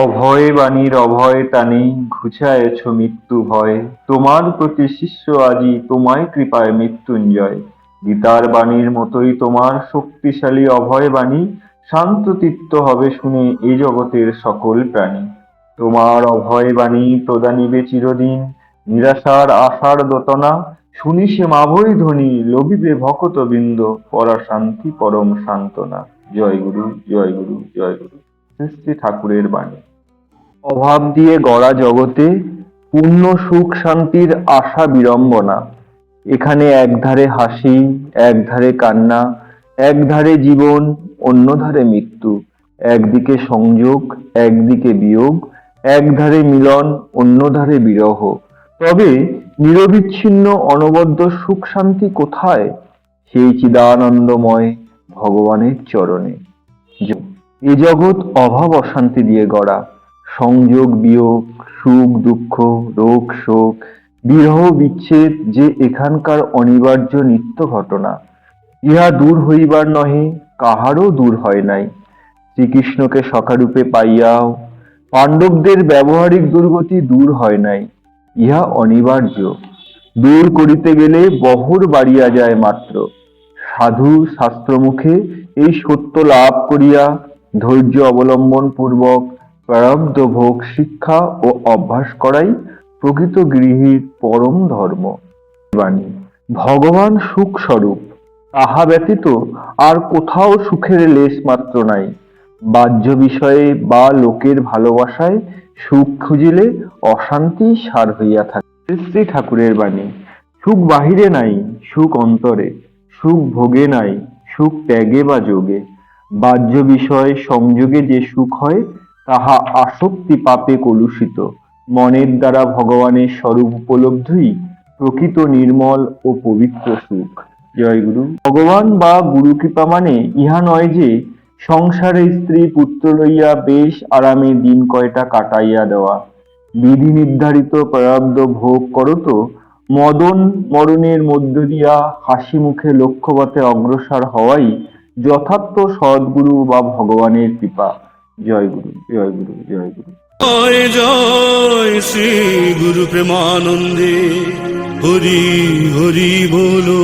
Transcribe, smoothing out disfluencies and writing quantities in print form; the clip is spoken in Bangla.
অভয় বাণীর অভয় টানে ঘুচায়েছ মৃত্যু ভয়, তোমার প্রতি শিষ্য আজি তোমায় কৃপায় মৃত্যুঞ্জয়। গীতার বাণীর মতোই তোমার শক্তিশালী অভয় বাণী, শান্তচিত্ত হবে শুনে এই জগতের সকল প্রাণী। তোমার অভয় বাণী প্রদানিবে চিরদিন, নিরাশার আশার দোতনা, শুনি সে মাভৈ ধ্বনি লভিবে ভকত বৃন্দ, পরা শান্তি পরম সান্ত্বনা। জয় গুরু, জয় গুরু, জয় গুরু। শ্রী শ্রী ঠাকুরের বাণী। অভাব দিয়ে গড়া জগতে পূর্ণ সুখ শান্তির আশা বিড়ম্বনা, এখানে একধারে হাসি, একধারে কান্না, একধারে জীবন, অন্য ধারে মৃত্যু, একদিকে সংযোগ, একদিকে বিয়োগ, একধারে মিলন, অন্য ধারে বিরহ। তবে নিরবিচ্ছিন্ন অনবদ্য সুখ শান্তি কোথায়? সেই চিদানন্দময় ভগবানের চরণে। এ জগৎ অভাব অশান্তি দিয়ে গড়া, সংযোগ বিয়োগ, সুখ দুঃখ, রোগ শোক, বিরহ বিচ্ছেদ যে এখানকার অনিবার্য নিত্য ঘটনা। ইহা দূর হইবার নহে, কাহারও দূর হয় নাই। শ্রীকৃষ্ণকে সখারূপে পাইয়াও পাণ্ডবদের ব্যবহারিক দুর্গতি দূর হয় নাই। ইহা অনিবার্য, দূর করিতে গেলে বহর বাড়িয়া যায় মাত্র। সাধু শাস্ত্রমুখে এই সত্য লাভ করিয়া ধৈর্য অবলম্বন পূর্বক প্রারব্ধ ভোগ শিক্ষা ও অভ্যাস করাই প্রকৃত গৃহীর পরম ধর্ম। বাণী। ভগবান সুখ স্বরূপ, তাহা ব্যতীত আর কোথাও সুখের লেশ মাত্র নাই। বাহ্য বিষয়ে বা লোকের ভালোবাসায় সুখ খুঁজিলে অশান্তি সার হইয়া থাকে। শ্রী শ্রী ঠাকুরের বাণী। সুখ বাহিরে নাই, সুখ অন্তরে। সুখ ভোগে নাই, সুখ ত্যাগে বা যোগে। বাহ্য বিষয় সংযোগে যে সুখ হয়, তাহা আসক্তি পাপে কলুষিত। মনের দ্বারা ভগবানের স্বরূপ উপলব্ধি প্রকৃত নির্মল ও পবিত্র সুখ। জয় গুরু। ভগবান বা গুরু কৃপা মানে ইহা নয় যে সংসারে স্ত্রী পুত্র লইয়া বেশ আরামে দিন কয়টা কাটাইয়া দেওয়া। বিধি নির্ধারিত প্রারব্ধ ভোগ করত মদন মরণের মধ্য দিয়া হাসি মুখে লক্ষ্যপথে অগ্রসর হওয়াই যথার্থ সদ্গুরু বা ভগবানের কৃপা। জয় গুরু, জয় গুরু, জয় গুরু। জয় জয় শ্রী গুরু প্রেমানন্দে, হরি হরি বলো।